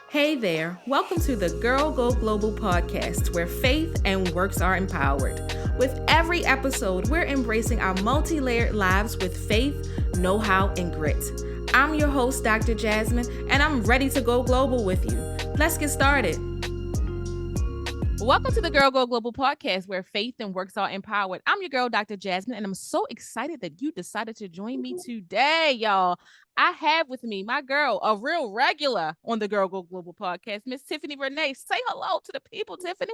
Hey there, welcome to the Girl Go Global podcast, where faith and works are empowered. With every episode, we're embracing our multi layered lives with faith, know how, and grit. I'm your host, Dr. Jasmine, and I'm ready to go global with you. Let's get started. Welcome to the Girl Go Global podcast, where faith and works are empowered. I'm your girl, Dr. Jasmine, and I'm so excited that you decided to join me today, y'all. I have with me my girl, a real regular on the Girl Go Global podcast, Miss Tiffany Renee. Say hello to the people, Tiffany.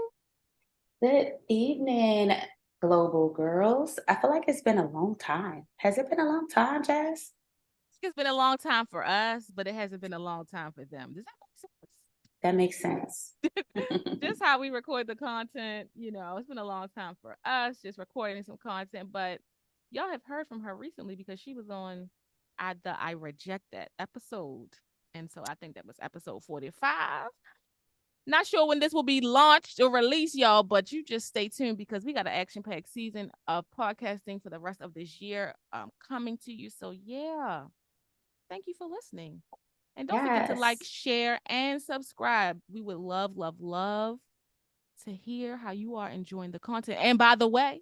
Good evening, global girls. I feel like it's been a long time. Has it been a long time, Jazz? It's been a long time for us, but it hasn't been a long time for them. Does that make sense? That makes sense. Just how we record the content, it's been a long time for us just recording some content, but y'all have heard from her recently because she was on I Reject That episode. And so I think that was episode 45. Not sure when this will be launched or released, y'all, but you just stay tuned because we got an action-packed season of podcasting for the rest of this year coming to you. So yeah, thank you for listening. And don't forget to like, Yes. share, and subscribe. We would love, love, love to hear how you are enjoying the content. And by the way,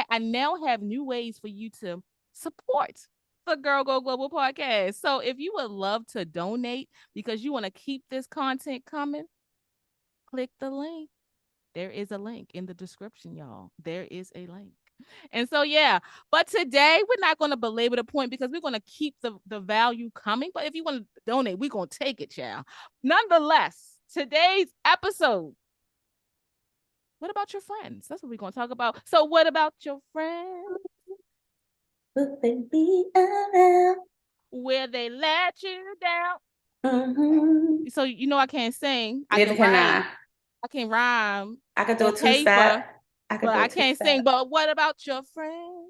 I now have new ways for you to support the Girl Go Global podcast. So if you would love to donate because you want to keep this content coming, click the link. There is a link in the description, y'all. There is a link. And so, yeah, but today we're not going to belabor the point because we're going to keep the value coming. But if you want to donate, we're going to take it, child. Nonetheless, today's episode, what about your friends? That's what we're going to talk about. So what about your friends? Will they be around? Where they let you down? Mm-hmm. So, I can't sing. I Neither can can write. I. I can rhyme I could do a on two-step. paper, I could but do a I can't sing. two-step. But what about your friends?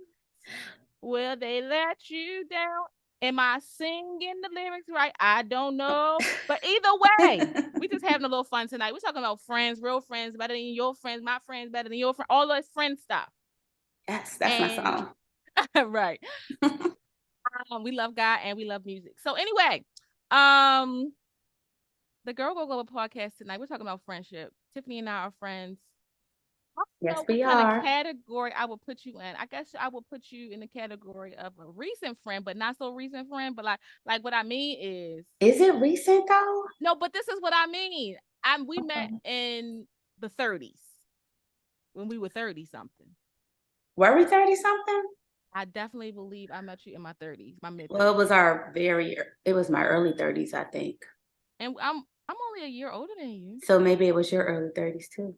Will they let you down? Am I singing the lyrics right? I don't know. But either way, we just having a little fun tonight. We're talking about friends, real friends, better than your friends, my friends, better than your friend, all this friend stuff. Yes, that's my And song. right. We love God and we love music. So anyway, um, the Girl Go Global podcast tonight, we're talking about friendship. Tiffany and I are friends. I don't Yes, know what we kind of are. category I will put you in. I guess I will put you in the category of a recent friend, but not so recent friend. But like what I mean is, Is it recent though? no, but this is what I mean. We met Okay. in the 30s when we were 30 something. Were we 30 something? I definitely believe I met you in my 30s, my mid Well, 30s. it was my early 30s, I think. And I'm only a year older than you. So maybe it was your early 30s too.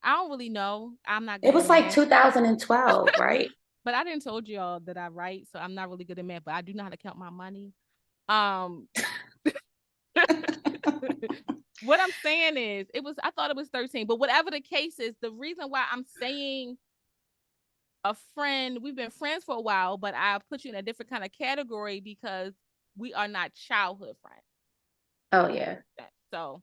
I don't really know. I'm not It good at was like math. 2012, right? But I didn't told y'all that I write, so I'm not really good at math, but I do know how to count my money. Um what I'm saying is I thought it was 13, but whatever the case is, the reason why I'm saying a friend, we've been friends for a while, but I put you in a different kind of category because we are not childhood friends. Oh yeah. So,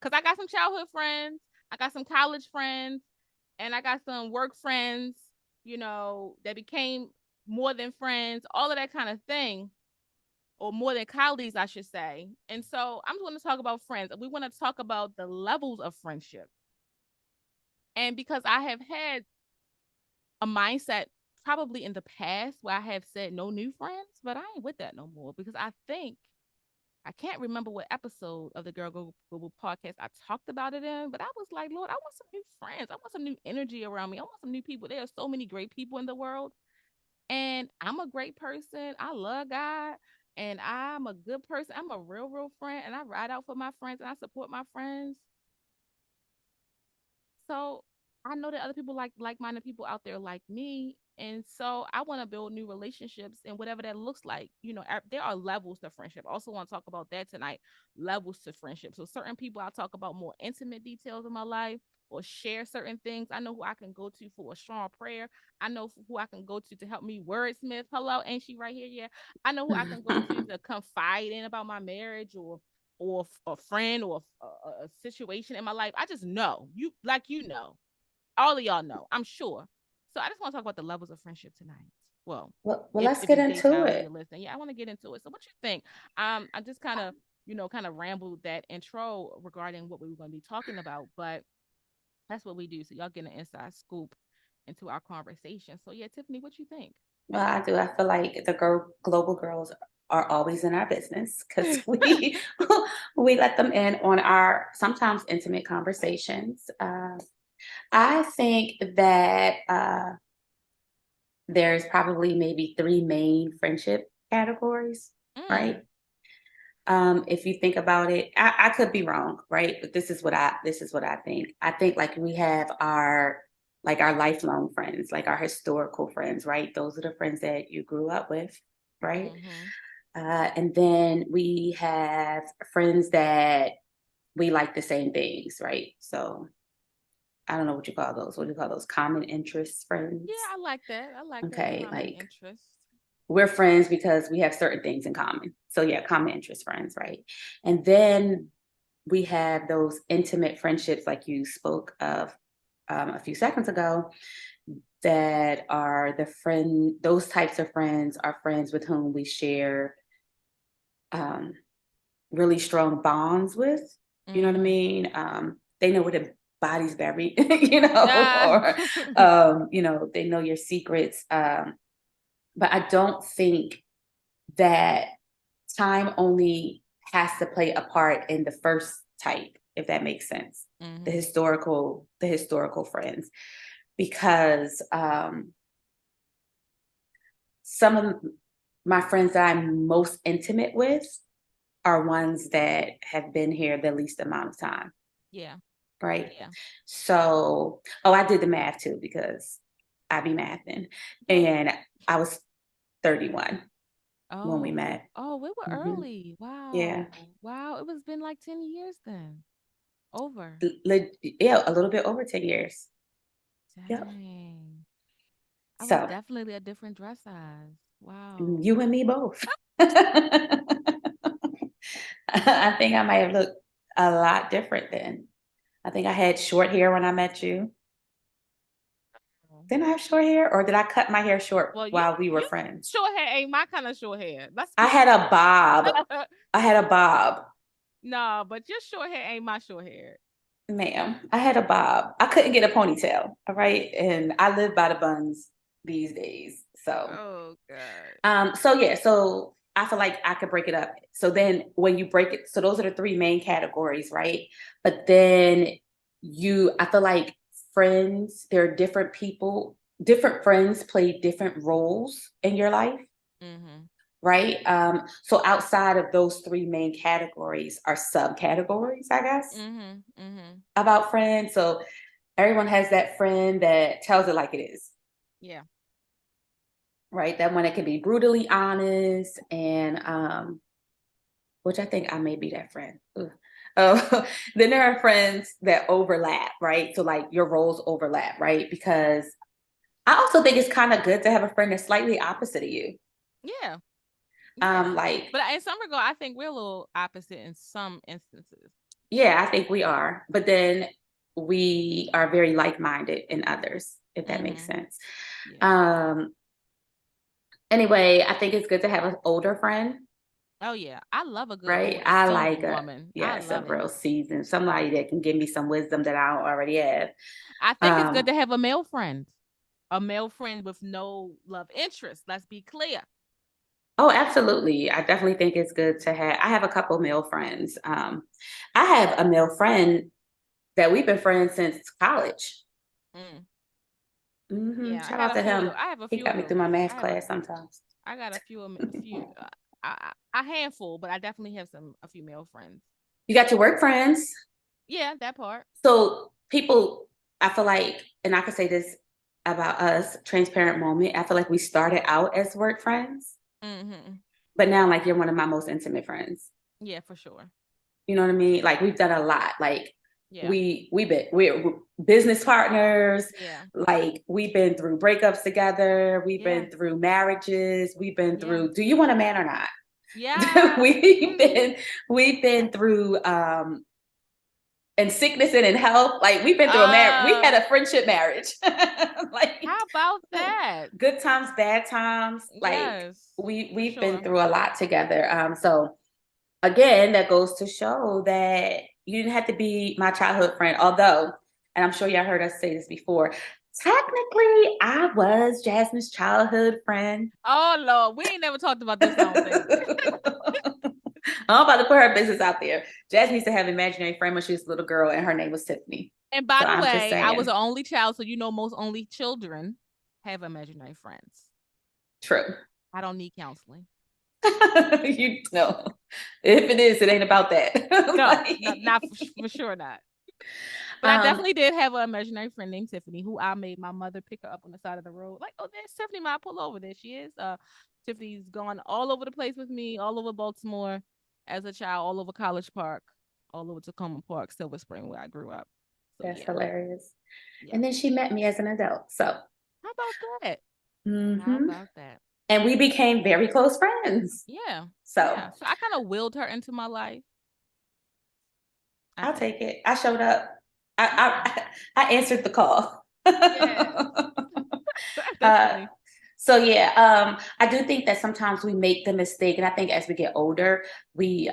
because I got some childhood friends, I got some college friends, and I got some work friends, that became more than friends, all of that kind of thing, or more than colleagues, I should say. And so I'm going to talk about friends. We want to talk about the levels of friendship. And because I have had a mindset probably in the past where I have said no new friends, but I ain't with that no more because I can't remember what episode of the Girl Go Global podcast I talked about it in, but I was like, Lord, I want some new friends. I want some new energy around me. I want some new people. There are so many great people in the world. And I'm a great person. I love God and I'm a good person. I'm a real, real friend. And I ride out for my friends and I support my friends. So I know that other people like-minded people out there like me. And so I want to build new relationships and whatever that looks like. There are levels to friendship. I also want to talk about that tonight. Levels to friendship. So certain people I'll talk about more intimate details of my life or share certain things. I know who I can go to for a strong prayer. I know who I can go to help me wordsmith. Hello, ain't she right here? Yeah. I know who I can go to confide in about my marriage or a friend or a situation in my life. I just know all of y'all know, I'm sure. So I just want to talk about the levels of friendship tonight. Well, well, if let's if get you into daytime or it. you're listening, yeah, I want to get into it. So what you think? I just kind of kind of rambled that intro regarding what we were going to be talking about, but that's what we do. So y'all get an inside scoop into our conversation. So yeah, Tiffany, what you think? Well, I do. I feel like the global girls are always in our business because we we let them in on our sometimes intimate conversations. I think that there's probably maybe three main friendship categories, Mm, right? If you think about it, I could be wrong, right? But this is what I think. I think like we have our lifelong friends, like our historical friends, right? Those are the friends that you grew up with, right? mm-hmm. And then we have friends that we like the same things, right? So I don't know what you call those. What do you call those? Common interest Yeah, friends. I like that. I like that Okay, common like interest. we're friends because we have certain things in common. So yeah, common interest friends, right? And then we have those intimate friendships like you spoke of a few seconds ago that are those types of friends are friends with whom we share um, really strong bonds with. You know what I Mm-hmm. mean? They know where the body's buried, Yeah. or, they know your secrets. But I don't think that time only has to play a part in the first type, if that makes sense. The Mm-hmm. historical friends, because some of my friends that I'm most intimate with are ones that have been here the least amount of time, Yeah. right? Yeah. So, oh, I did the math too because I be mathing, Okay. and I was 31 when we Oh, met. oh, we were Hmm. early. Yeah, Wow. Wow. It was been like 10 years then. Over. yeah, a little bit over 10 years. Yep. Dang. I was So definitely a different dress size. Wow. you and me both. I think I might have looked a lot different then. I think I had short hair when I met you. Oh. Didn't I have short hair, or did I cut my hair short Well, while we were you friends? short hair ain't my kind of short hair. Let's I be had a bob. clear. I had a bob, No, but your short hair ain't my short hair. ma'am. I had a bob. I couldn't get a ponytail. All right, and I live by the buns these days. Oh God. So yeah, so I feel like I could break it up. So then when you break it, so those are the three main categories, right? But then I feel like friends, there are different people, different friends play different roles in your life, Mm-hmm. right? So outside of those three main categories are subcategories, I guess, Mm-hmm. Mm-hmm. about friends. So everyone has that friend that tells it like it is, Yeah. right? That one that can be brutally honest and which I think I may be that friend. Ugh. Then there are friends that overlap, right? So like your roles overlap, right? Because I also think it's kind of good to have a friend that's slightly opposite of you. Yeah. Yeah. Like, But in some regard, I think we're a little opposite in some instances. yeah, I think we are, but then we are very like-minded in others, if that makes Mm-hmm. sense. Yeah. Um, anyway, I think it's good to have an older friend, Oh yeah. I love a good right? older I seasoned like woman. I yes, a love it. real seasoned, somebody that can give me some wisdom that I don't already have. I think it's good Um, to have a male friend. A male friend with no love interest. Let's be clear. Oh, absolutely. I definitely think it's good to have. I have a couple male friends. I have a male friend that we've been friends since college. Mm. Yeah, I Shout got out a to few of him. them. I have a He few of got me through them. my math class sometimes. I got a few of 'em- a few a handful, but I definitely have a few male friends. You got your work friends. Yeah, that part. So people, I feel like, and I could say this about us, transparent moment. I feel like we started out as work friends, Mhm. but now like you're one of my most intimate friends. Yeah, for sure. You know what I mean? Like we've done a lot. Like Yeah. we're business partners. Yeah. Like we've been through breakups together. We've Yeah. been through marriages. We've been Yeah. through. Do you want a man or not? Yeah. we've been we've been through in sickness and in health. Like we've been through a marriage. We had uh a friendship marriage. Like how about that? good times, bad times. Like Yes, we for we've been sure. through a lot together. So again, that goes to show that you didn't have to be my childhood friend, although, and I'm sure y'all heard us say this before, technically I was Jasmine's childhood friend. Oh Lord, we ain't never talked about this, I don't think. I'm about to put her business out there. Jasmine used to have an imaginary friend when she was a little girl, and her name was Tiffany. And by So the I'm just way, I was saying, an only child, so most only children have imaginary friends. true. I don't need counseling. You know, if it is, it ain't about that. No, Like, not for sure not. But I um, definitely did have an imaginary friend named Tiffany, who I made my mother pick her up on the side of the road. Like, oh, there's Tiffany, ma, pull over. There she is. Tiffany's gone all over the place with me, all over Baltimore as a child, all over College Park, all over Tacoma Park, Silver Spring, where I grew up. So that's yeah, hilarious. yeah. And then she met me as an adult. So, How about that? How mhm. about that? And we became very close friends. Yeah, So yeah. So I kind of willed her into my life. I I'll did. take it. I showed up. Yeah, I answered the call. yeah. That's uh, funny. so yeah, I do think that sometimes we make the mistake, and I think as we get older, we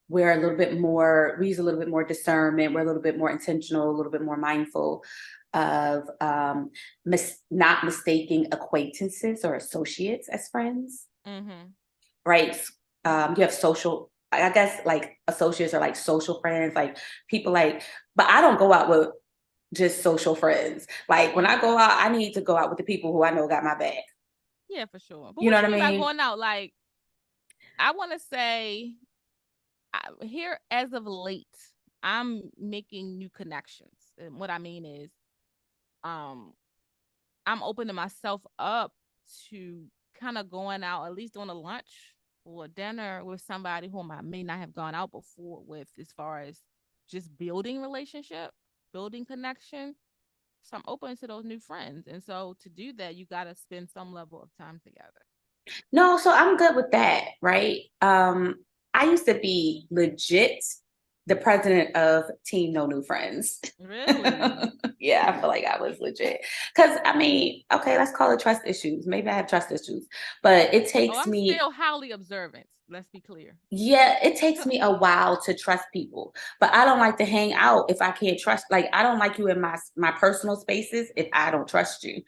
we're a little bit more, we use a little bit more discernment, we're a little bit more intentional, a little bit more mindful of not mistaking acquaintances or associates as friends, Mm-hmm. right? You have social, I guess like associates are like social friends, like people like, but I don't go out with just social friends. Like when I Mm-hmm. go out, I need to go out with the people who I know got my back. Yeah, for sure. But You what know you what I mean by mean? going out? Like, I want to say, here as of late, I'm making new connections. And what I mean is, um, I'm opening myself up to kind of going out, at least on a lunch or a dinner with somebody whom I may not have gone out before with, as far as just building relationship, building connection. So I'm open to those new friends. And so to do that, you got to spend some level of time together. No, so I'm good with that, right? I used to be legit the president of Team No New Friends. Really? Yeah, I feel like I was legit. Because, I mean, okay, let's call it trust issues. Maybe I have trust issues, but it Oh, takes I'm me, still highly observant. Let's be clear. yeah, it takes me a while to trust people. But I don't like to hang out if I can't trust. Like, I don't like you in my personal spaces if I don't trust you.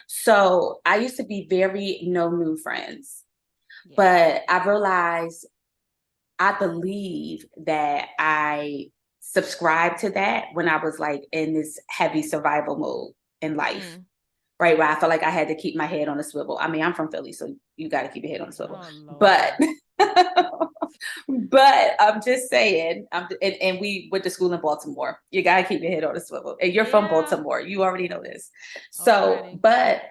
So I used to be very no new friends. Yeah. But I realized I believe that I subscribed to that when I was like in this heavy survival mode in life, Mm. right? Where I felt like I had to keep my head on a swivel. I mean, I'm from Philly, so you got to keep your head on a swivel. Oh But, Lord. but I'm just saying, and we went to school in Baltimore. You got to keep your head on a swivel. And you're from Yeah. Baltimore. You already know this. So, Already. but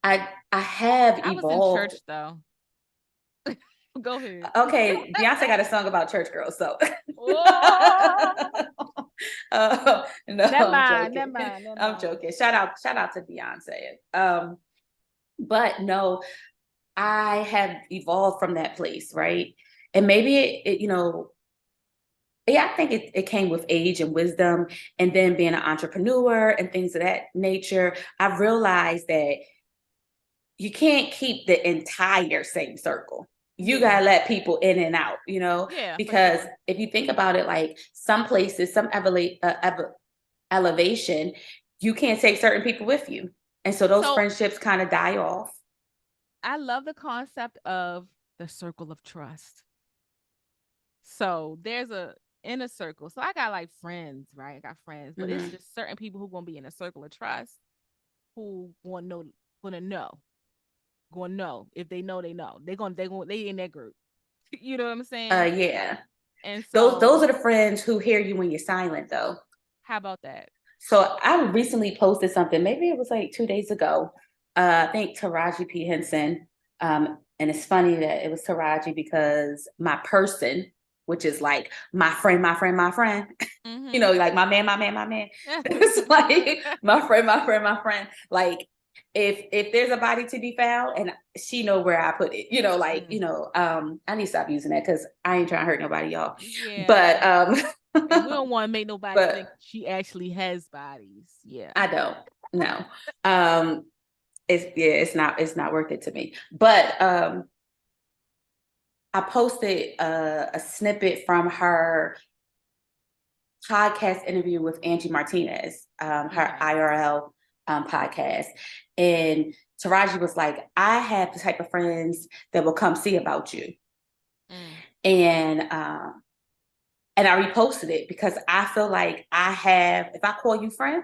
I have I was in church evolved. though. Go ahead. Okay, Beyonce got a song about church girls, so Oh, no, never I'm mind. Never joking. mind. Never I'm mind. joking. Shout out to Beyonce. But no, I have evolved from that place, right? And maybe it yeah, I think it came with age and wisdom, and then being an entrepreneur and things of that nature. I realized that you can't keep the entire same circle. You Yeah. gotta let people in and out, Yeah, for because sure. if you think about it, like some places, some elevation, you can't take certain people with you. And so those So friendships kind of die off. I love the concept of the circle of trust. So there's a inner circle. So I got like friends, right? I got friends, but it's Mm-hmm. just certain people who gonna be in a circle of trust who gonna know, gonna know. If they know, they know. They in that group. You know what I'm saying? Yeah. And Those so are the friends who hear you when you're silent, though. how about that? So I recently posted something, maybe it was like 2 days ago. I think Taraji P. Henson. And it's funny that it was Taraji because my person, which is like my friend, my friend, my friend, Mm-hmm. like my man, my man, my man. It's like my friend, my friend, my friend. Like if there's a body to be found and she know where I put it, Mm. I need to stop using that because I ain't trying to hurt nobody, y'all. But Yeah. And we don't want to make nobody but think she actually has bodies. Yeah. I don't know. Um, it's not worth it to me. But I posted a snippet from her podcast interview with Angie Martinez, her IRL podcast. And Taraji was like, I have the type of friends that will come see about you. Mm. And I reposted it because I feel like if I call you friend,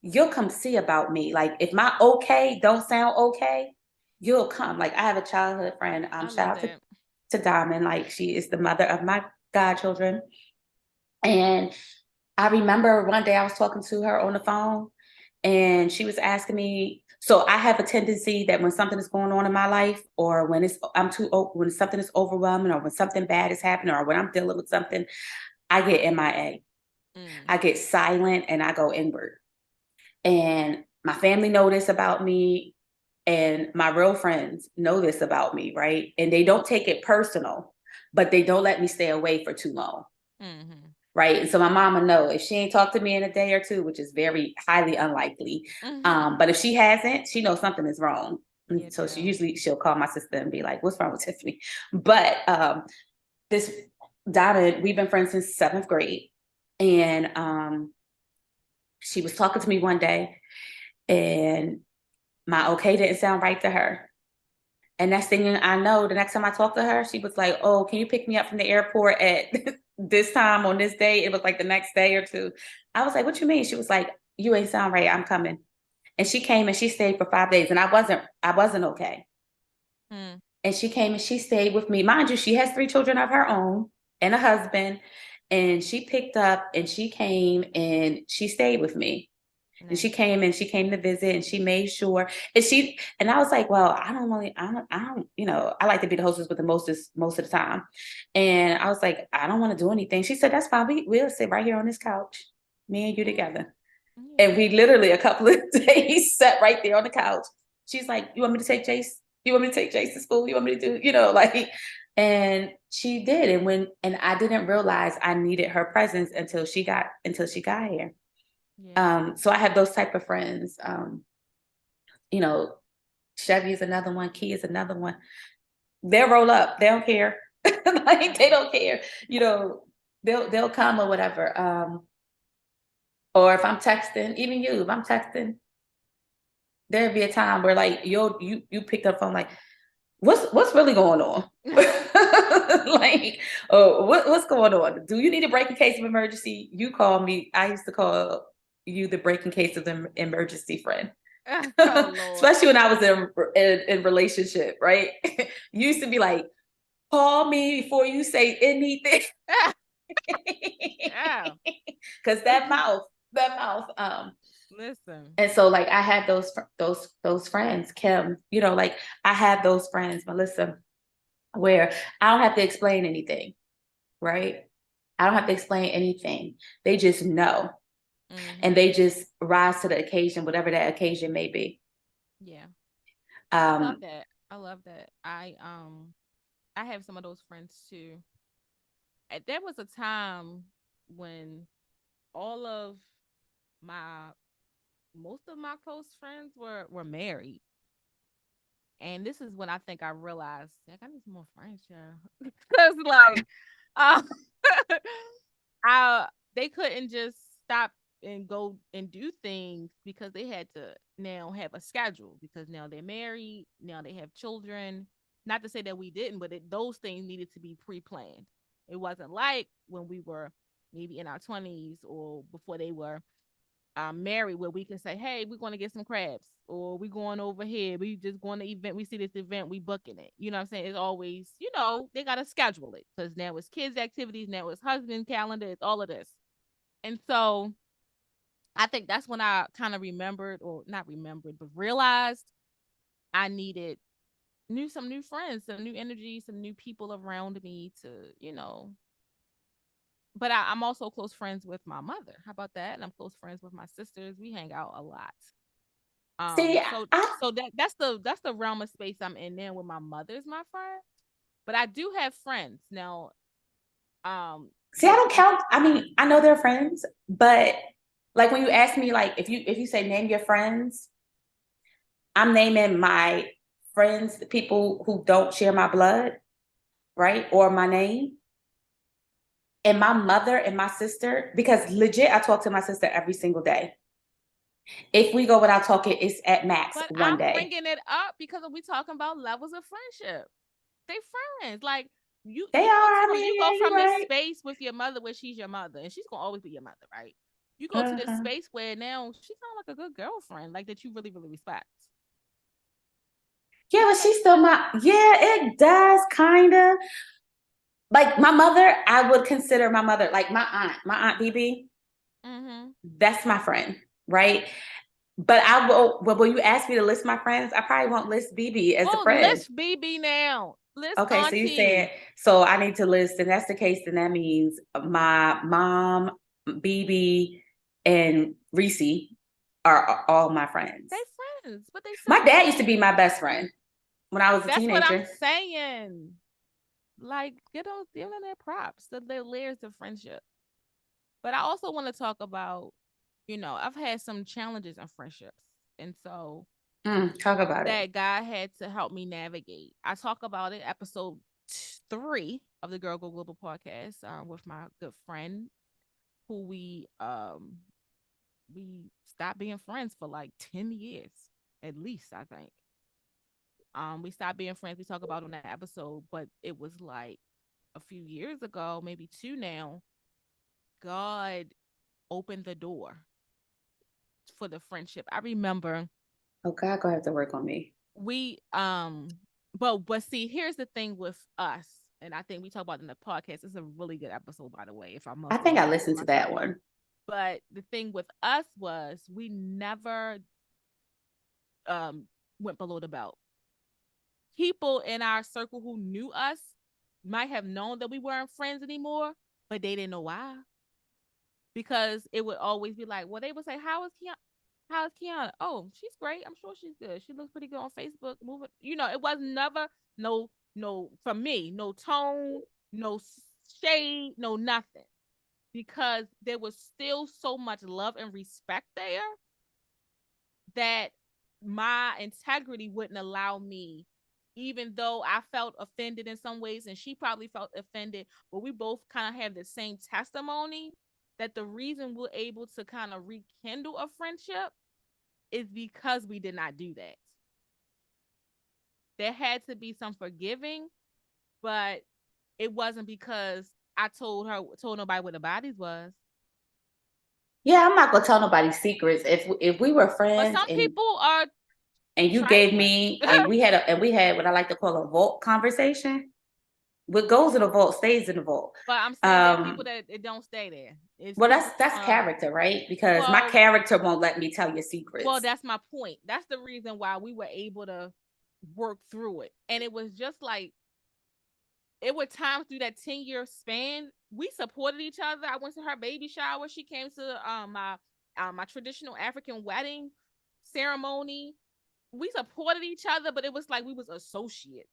you'll come see about me. Like if my okay don't sound okay, you'll come. Like I have a childhood friend, I love shout out that. to Diamond, like she is the mother of my godchildren. And I remember one day I was talking to her on the phone and she was asking me, so I have a tendency that when something is going on in my life or when when something is overwhelming or when something bad is happening or when I'm dealing with something, I get MIA. I get silent and I go inward. And my family know this about me and my real friends know this about me, right? And they don't take it personal, but they don't let me stay away for too long. Mm-hmm. Right. And so my mama know if she ain't talked to me in a day or two, which is very highly unlikely. Mm-hmm. But if she hasn't, she knows something is wrong. Yeah, And so child. she'll call my sister and be like, what's wrong with Tiffany? But this Donna, we've been friends since seventh grade. And she was talking to me one day and my okay didn't sound right to her. And next thing I know, the next time I talked to her, she was like, oh, can you pick me up from the airport at this time on this day? It was like the next day or two. I was like, what you mean? She was like, you ain't sound right. I'm coming. And she came and she stayed for 5 days and I wasn't okay. Mm. And she came and she stayed with me. Mind you, she has 3 children of her own and a husband. And she picked up and she came and she stayed with me. And Nice. she came to visit and she made sure and I was like, well, I don't, I like to be the hostess with the most of the time. And I was like, I don't want to do anything. She said, that's fine. We'll sit right here on this couch, me and you together. And Yeah. we literally a couple of days sat right there on the couch. She's like, you want me to take Jace? You want me to take Jace to school? You want me to do, like, and she did. And I didn't realize I needed her presence until she got here. Yeah. So I have those type of friends. You know, Chevy is another one, Key is another one. They'll roll up, they don't care. Like they don't care. They'll come or whatever. Or if I'm texting, even you, if I'm texting, there'll be a time where like you picked up the phone like, what's really going on? Like, oh, what's going on? Do you need a break in case of emergency? You call me. I used to call you the break in case of the emergency friend. Oh Lord. Especially when I was in relationship, right? You used to be like, call me before you say anything. Yeah. Because that mouth. Listen. And so like I had those friends, Kim, like I had those friends, Melissa, where I don't have to explain anything, right? I don't have to explain anything. They just know. And Mm-hmm. they just rise to the occasion, whatever that occasion may be. Yeah. I love Um, that. I love that. I have some of those friends too. There was a time when all of my most of my close friends were married. And this is when I think I realized, like, I need some more friends, child. Because like uh, I they couldn't just stop and go and do things because they had to now have a schedule because now they're married, now they have children. Not to say that we didn't, but those things needed to be pre-planned. It wasn't like when we were maybe in our 20s or before they were married where we can say, hey, we're going to get some crabs or we going over here. We just going to event. We see this event, we booking it. You know what I'm saying? It's always, they got to schedule it because now it's kids' activities, now it's husband calendar, it's all of this. And so I think that's when I kind of remembered or not remembered, but realized I needed some new friends, some new energy, some new people around me to, but I'm also close friends with my mother. How about that? And I'm close friends with my sisters. We hang out a lot. See, So I so that's the realm of space I'm in now with my mother's my friend. But I do have friends now. see, I With don't count. I mean, I know they're friends, but like when you ask me, like if you say name your friends, I'm naming my friends, the people who don't share my blood. right? Or my name. And my mother and my sister, because legit, I talk to my sister every single day. If we go without talking, it's at max But one I'm day. bringing it up because we talking about levels of friendship. They friends. Like They you go are. I from mean, yeah, you're this right. space with your mother where she's your mother and she's gonna always be your mother, right? You go to this Uh-huh. space where now she's kind of like a good girlfriend, like that you really, really respect. Yeah, Does but that make she's still sense? my. Yeah, it does kind of. Like my mother, I would consider my mother like my aunt BB. Mm-hmm. That's my friend, right? But I will. Well, when you ask me to list my friends, I probably won't list BB as a Well, friend. list BB now. List Okay, so you said Auntie. so I need to list, and that's the case, then that means my mom, BB, and Reese are all my friends. They friends, but they My dad used separate. to be my best friend when I was a That's what I'm teenager. saying. Like, give them their props, their layers of friendship. But I also want to talk about, I've had some challenges in friendships. And so Talk about it. that God had to help me navigate. I talk about it episode 3 of the Girl Go Global podcast with my good friend who we stopped being friends for like 10 years at least, I think. We stopped being friends. We talk about on that episode, but it was like a few years ago, maybe 2 now. God opened the door for the friendship. I remember Oh God, gonna have to work on me. we but see, here's the thing with us, and I think we talk about it in the podcast. It's a really good episode, by the way, if I I must go think I ahead and give listened to myself. that one. But the thing with us was we never went below the belt. People in our circle who knew us might have known that we weren't friends anymore, but they didn't know why. Because it would always be like, well, they would say, "How is Kiana? How is Kiana? Oh, she's great. I'm sure she's good. She looks pretty good on Facebook. Moving, it was never no from me, no tone, no shade, no nothing, because there was still so much love and respect there that my integrity wouldn't allow me, even though I felt offended in some ways and she probably felt offended, but we both kind of have the same testimony that the reason we're able to kind of rekindle a friendship is because we did not do that. There had to be some forgiving, but it wasn't because I told nobody what the bodies was. Yeah, I'm not gonna tell nobody secrets. If we were But friends some people are and you gave trifling. me and we had what I like to call a vault conversation. What goes in the vault stays in the vault. But I'm saying there are people Um, that it don't stay there. It's well, people that's character, right? Because my well, character won't let me tell your well, secrets. that's my point. That's the reason why we were able to work through it. And it was just like it were times through that 10-year span, we supported each other. I went to her baby shower. She came to my traditional African wedding ceremony. We supported each other, but it was like we was associates.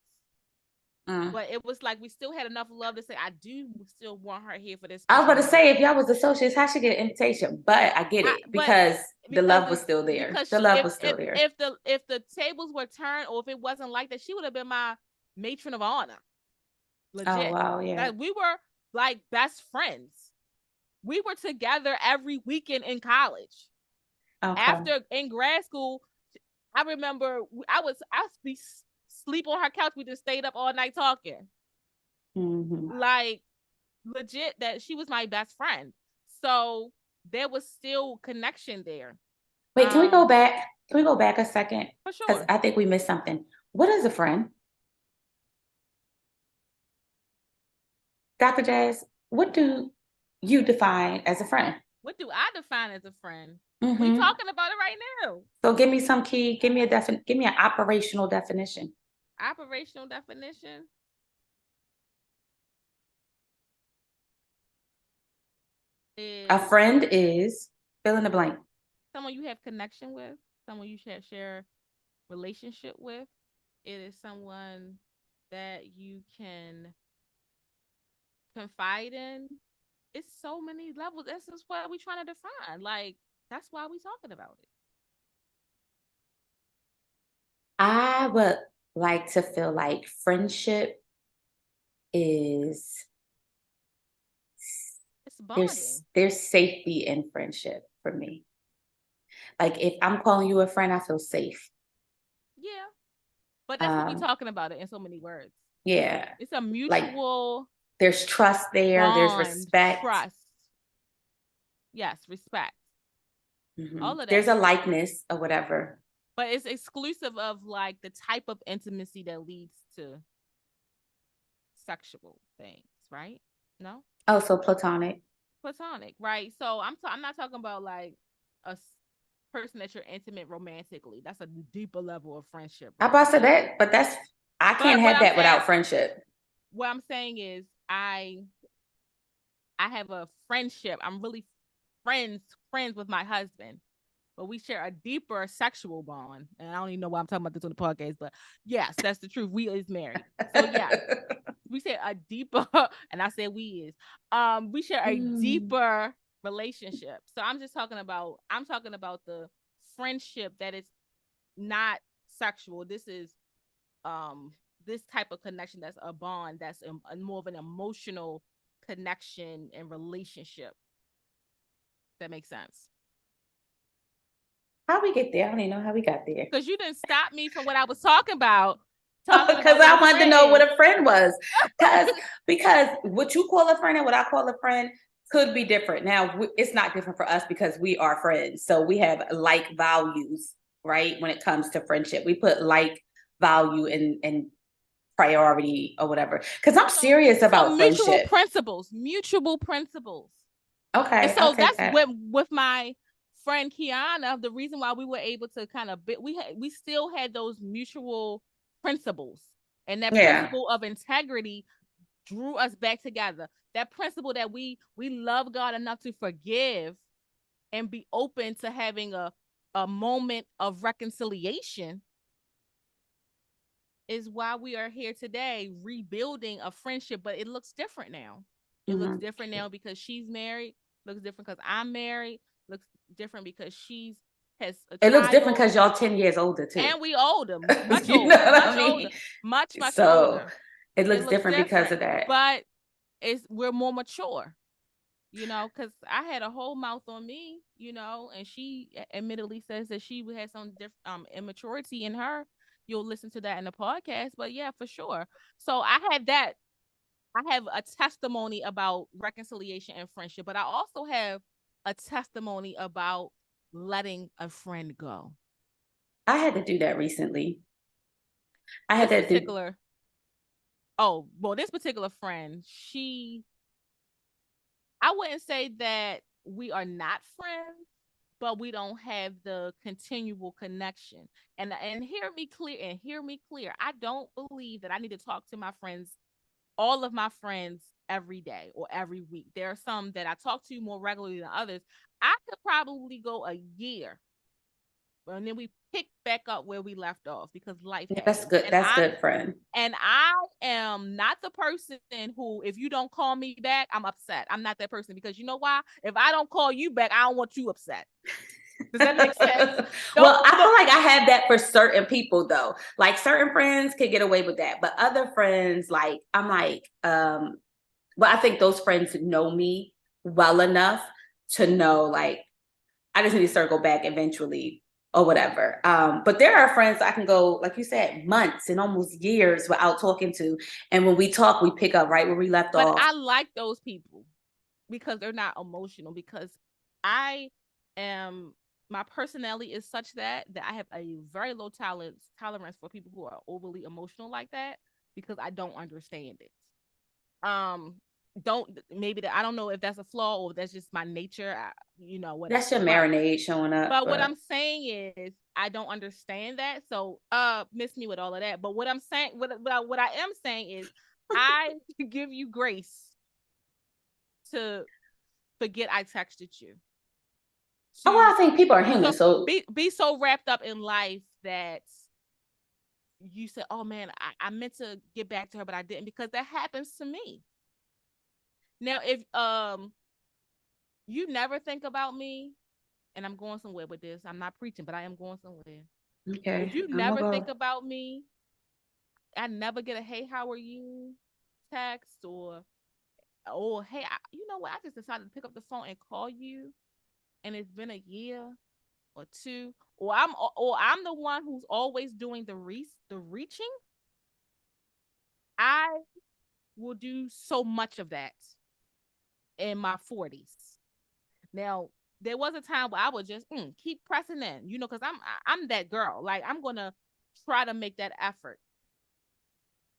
Mm. But it was like we still had enough love to say, I do still want her here for this I was special about to moment. say if y'all was associates, how she get an invitation? But I get it But because the because love was still there. because The love was still there. if the tables were turned or if it wasn't like that, she would have been my matron of honor. Oh Legit. wow, yeah. That we were like best friends. We were together every weekend in college. Okay. After in grad school, I remember I be sleep on her couch. We just stayed up all night talking. Hmm. Like legit, that she was my best friend. So there was still connection there. Wait, can we go Um, back? Can we go back a second? for Because sure. I think we missed something. What is a friend? Dr. Jazz, what do you define as a friend? What do I define as a friend? We Hmm. talking about it right now. So give me some key, give me an operational definition. Operational definition A is friend is fill in the blank. someone you have connection with, someone you share relationship with. It is someone that you can confide in. It's so many levels. This is what we trying to define. Like that's why we talking about it. I would like to feel like friendship is It's bonding. there's safety in friendship for me. Like if I'm calling you a friend, I feel safe. Yeah. But that's what we're Um, talking about it in so many words. yeah. It's a Like mutual there's trust there, there's bond, respect. trust. Yes, respect. All of that There's a stuff. likeness or whatever. But it's exclusive of like the type of intimacy that leads to sexual things, right? No? Oh, so platonic. Platonic, right? So I'm not talking about like a person that you're intimate romantically. That's a deeper level of friendship, I right? about to say that, but that's I can't But have that without friendship. what I'm saying is I have a friendship. I'm really friends with my husband, but we share a deeper sexual bond. And I don't even know why I'm talking about this on the podcast, but yes, that's the truth. We is married. So yes, we share a deeper and I said we share a Mm. deeper relationship. So I'm talking about the friendship that is not sexual. This is um this type of connection that's a bond that's more of an emotional connection and relationship. That makes sense. How we get there? I don't even know how we got there. Because you didn't stop me from what I was talking about, talking Because about what I a wanted to friend know what is. a friend was. Because because what you call a friend and what I call a friend could be different. Now it's not different for us because we are friends, so we have like values, right? When it comes to friendship, we put like value in priority or whatever. Because I'm So serious so about friendship. mutual principles. And Okay, I'll so take that's that. with my friend Kiana. The reason why we were able to kind of we still had those mutual principles, and that Yeah. principle of integrity drew us back together. That principle that we love God enough to forgive and be open to having a moment of reconciliation is why we are here today rebuilding a friendship, but it looks different now. It looks Mm-hmm. different now because she's married, looks different because I'm married, looks different because she's has a It looks different child because y'all 10 years older too. and we older, You know what I much mean? older, much So older. it It looks looks different because different, of that. but it's we're more mature, because I had a whole mouth on me, and she admittedly says that she had some immaturity in her. You'll listen to that in the podcast, but yeah, for sure. So I have a testimony about reconciliation and friendship, but I also have a testimony about letting a friend go. I had to do that recently. I had This to do, particular, oh, well, this particular friend, I wouldn't say that we are not friends, but we don't have the continual connection. And hear me clear. I don't believe that I need to talk to my friends, all of my friends every day or every week. There are some that I talk to more regularly than others. I could probably go a year and then we pick back up where we left off because life yeah, that's happens. good. That's good, friend. And I am not the person who, if you don't call me back, I'm upset. I'm not that person because you know why? If I don't call you back, I don't want you upset. Does that make sense? Don't Well, I look. feel like I have that for certain people though. Like certain friends can get away with that, but other friends, like I'm like, but I think those friends know me well enough to know like I just need to circle back eventually or whatever. But there are friends I can go, like you said, months and almost years without talking to. And when we talk, we pick up right where we left But off. I like those people because they're not emotional. Because I am my personality is such that I have a very low tolerance for people who are overly emotional like that because I don't understand it. um don't maybe that I don't know if that's a flaw or if that's just my nature, That's your whatever, marinade showing up, but what but I'm saying is I don't understand that, so miss me with all of that. But what I'm saying, what I am saying is I give you grace to forget I texted you, oh, well, to I think people are be human. so So be so wrapped up in life that you said, oh man, I meant to get back to her but I didn't, because that happens to me. Now if you never think about me, and I'm going somewhere with this. I'm not preaching, but I am going somewhere. If okay, you I'm gonna never think go. about me, I never get a hey, how are you? text or hey, you know what? I just decided to pick up the phone and call you, and it's been a year or two, or I'm the one who's always doing the reaching. I will do so much of that in my 40s. Now, there was a time where I would just keep pressing in, because I'm that girl. Like I'm gonna try to make that effort.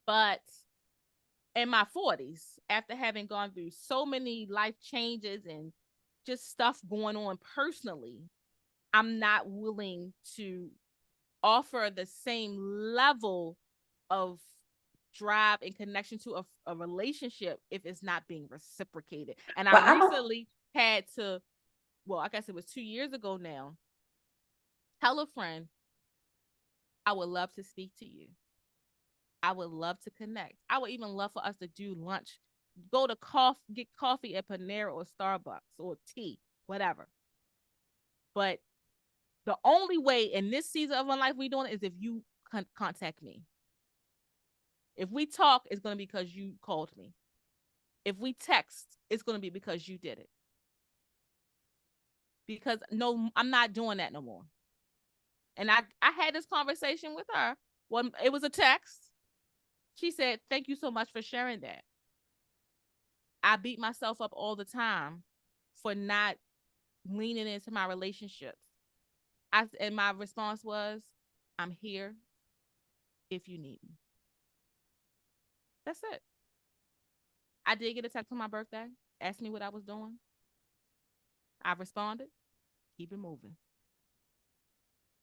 But in my 40s, after having gone through so many life changes and just stuff going on personally, I'm not willing to offer the same level of drive and connection to a relationship if it's not being reciprocated. And I Well, I don't. recently had to, well, I guess it was 2 years ago now, tell a friend, I would love to speak to you. I would love to connect. I would even love for us to do lunch, go to get coffee at Panera or Starbucks or tea, whatever. But the only way in this season of my life we doing it is if you contact me. If we talk, it's going to be because you called me. If we text, it's going to be because you did it. Because no, I'm not doing that no more. And I had this conversation with her. Well, it was a text. She said, "Thank you so much for sharing that." I beat myself up all the time for not leaning into my relationships. And my response was, "I'm here if you need me." That's it. I did get a text on my birthday, asked me what I was doing. I responded, keep it moving.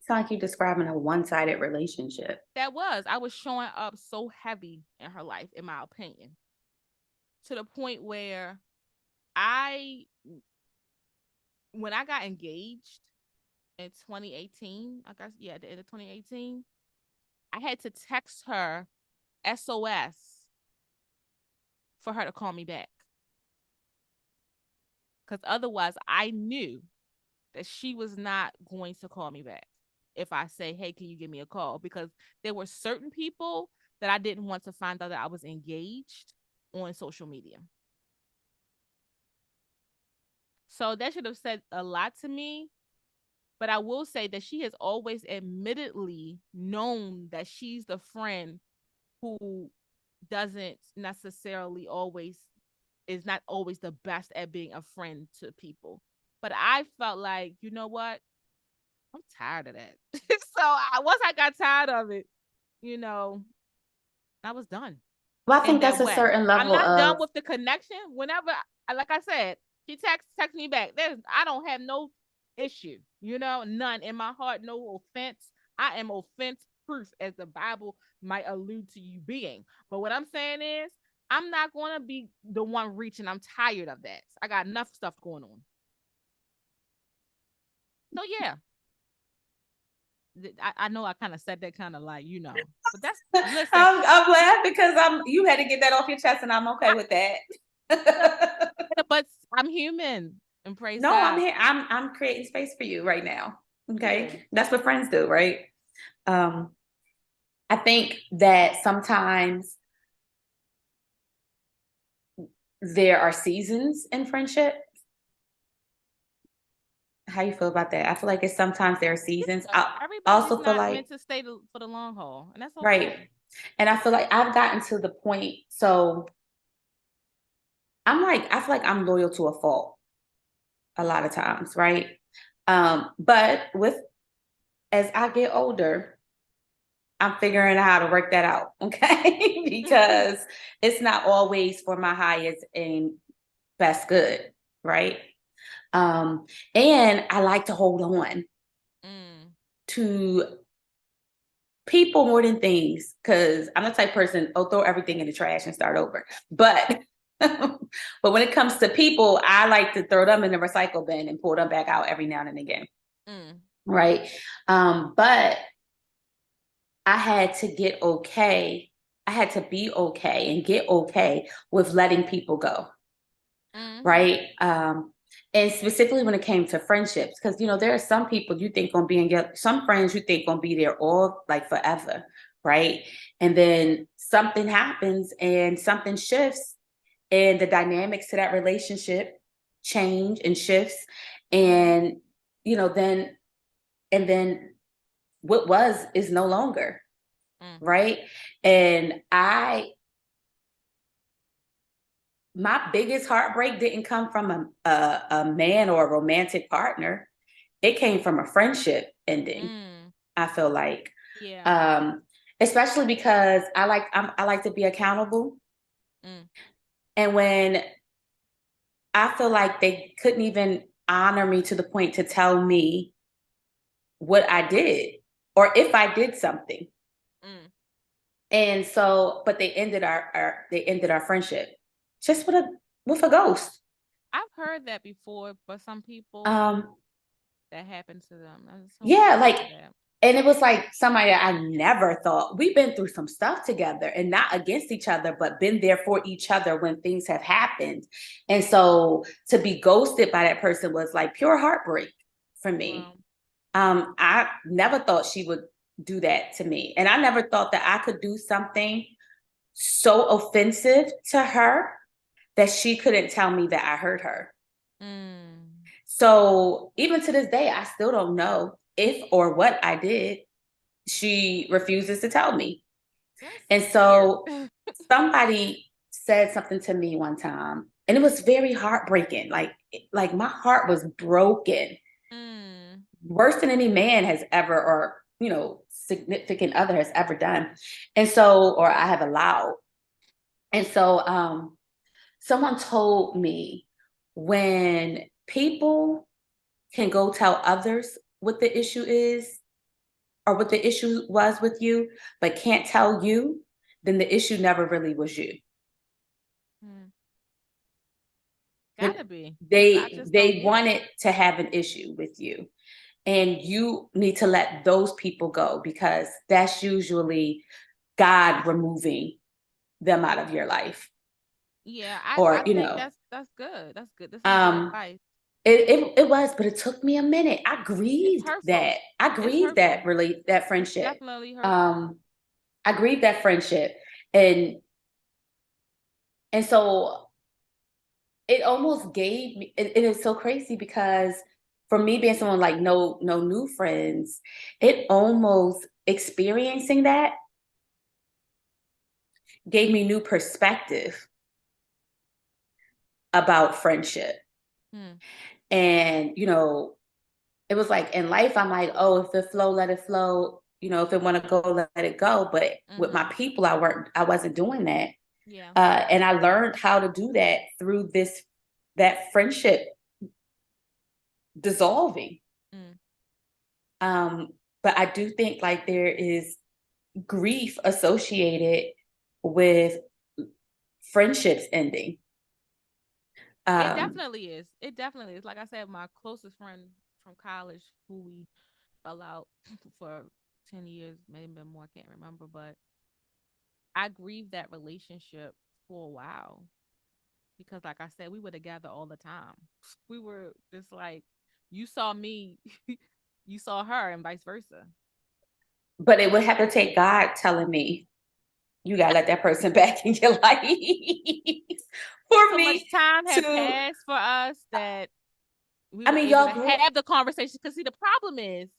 It's like you're describing a one-sided relationship. I was showing up so heavy in her life, in my opinion, to the point where I, when I got engaged in 2018, I guess, yeah, at the end of 2018, I had to text her SOS for her to call me back. Because otherwise, I knew that she was not going to call me back if I say, "Hey, can you give me a call?" Because there were certain people that I didn't want to find out that I was engaged on social media. So that should have said a lot to me. But I will say that she has always admittedly known that she's the friend who doesn't necessarily always is not always the best at being a friend to people. But I felt like, you know what? I'm tired of that. Once I got tired of it, you know, I was done Well, I in think that that's a way. certain I'm level not done of. with the connection. Whenever, like I said, she text me back. I don't have no issue, none in my heart, no offense. I am offense proof, as the Bible might allude to you being. But what I'm saying is, I'm not going to be the one reaching. I'm tired of that. I got enough stuff going on. So yeah, I know I kind of said that kind of like, but that's, listen, I'm laughing because you had to get that off your chest, and I'm okay I, with that. but I'm human, and praise No, I'm God. here. I'm creating space for you right now. Yeah. Okay, that's what friends do, right? Um, I think that sometimes there are seasons in friendship. How you feel about that? I feel like it's sometimes there are seasons. I Everybody's also feel not like, meant to stay for the long haul, and that's right. okay. And I feel like I've gotten to the point, so I feel like I'm loyal to a fault a lot of times, right? But as I get older, I'm figuring out how to work that out, okay? Because it's not always for my highest and best good, right? And I like to hold on Mm. to people more than things because I'm the type of person, I'll throw everything in the trash and start over. But but when it comes to people, I like to throw them in the recycle bin and pull them back out every now and again. Mm. Right. But I had to get okay. I had to be okay and get okay with letting people go. Mm-hmm. Right. And specifically when it came to friendships, because there are some people you think gonna be in some friends you think gonna be there all like forever, right? And then something happens and something shifts, and the dynamics to that relationship change and shifts. Mm-hmm. And, then, and then what was is no longer, Mm. right? And my biggest heartbreak didn't come from a man or a romantic partner. It came from a friendship ending. Mm. I feel like, Yeah. um, especially because I like to be accountable, Mm. and when I feel like they couldn't even honor me to the point to tell me what I did or if I did something. Mm. And so, but they ended our friendship just with a ghost. I've heard that before, but some people Um, that happened to them. I'm so yeah, sorry like, for that. and it was like somebody that I never thought, we've been through some stuff together, and not against each other, but been there for each other when things have happened. And so to be ghosted by that person was like pure heartbreak for me. Well, I never thought she would do that to me. And I never thought that I could do something so offensive to her that she couldn't tell me that I hurt her. mm, So even to this day, I still don't know if or what I did. She refuses to tell me. that's And weird. so somebody said something to me one time, and it was very heartbreaking. Like my heart was broken, Mm. worse than any man has ever, or significant other has ever done. And so, or I have allowed. And so, someone told me, when people can go tell others what the issue is or what the issue was with you, but can't tell you, then the issue never really was you. Mm. But Gotta be, because I they just don't they get it. wanted to have an issue with you. And you need to let those people go, because that's usually God removing them out of your life. Yeah, Or, I think that's good. That's good. This is good um, advice. it was, but it took me a minute. I It's grieved that. hurtful. I It's grieved hurtful. that It's friendship. definitely hurtful. Um, I grieved that friendship. And so it almost gave me, it is so crazy, because for me being someone like no new friends, it almost, experiencing that gave me new perspective about friendship. Mm. And it was like, in life I'm like, oh, if it flow, let it flow. If it want to go, let it go. But with my Mhm. people, I wasn't doing that. Yeah. And I learned how to do that through that friendship dissolving. Mm. um but I do think, like, there is grief associated with friendships ending. It um definitely is. It definitely is. Like I said, my closest friend from college, who we fell out for 10 years, maybe more, I can't remember, but I grieved that relationship for a while because, like I said, we were together all the time. We were just like, you saw me, you saw her, and vice versa. but it would have to take God telling me, you gotta let that person back in your life, for So much me time had to. passed for us that we I were mean, able to y'all grew have the conversation. Because, see, the problem is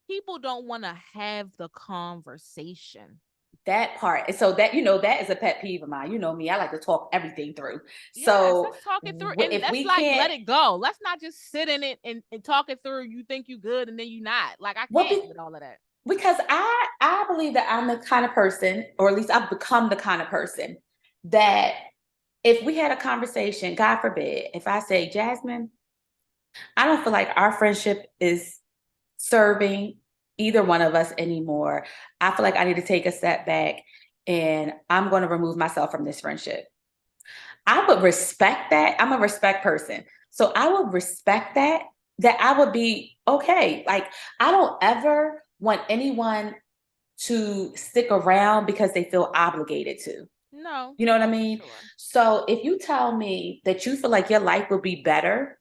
people don't want to have the conversation. that part. And so that is a pet peeve of mine. You know me, I like to talk everything through. Yes, So let's talk it through, and if let's we like can't, let it go. Let's not just sit in it and talk it through. You think you good, and then you not. Like, I what can't be, with all of that. because I believe that I'm the kind of person, or at least I've become the kind of person, that if we had a conversation, God forbid, if I say, Jasmine, I don't feel like our friendship is serving either one of us anymore. I feel like I need to take a step back, and I'm going to remove myself from this friendship. I would respect that. I'm a respect person. So I would respect that I would be okay. Like, I don't ever want anyone to stick around because they feel obligated to. No, You know what I no, for mean? sure. So if you tell me that you feel like your life would be better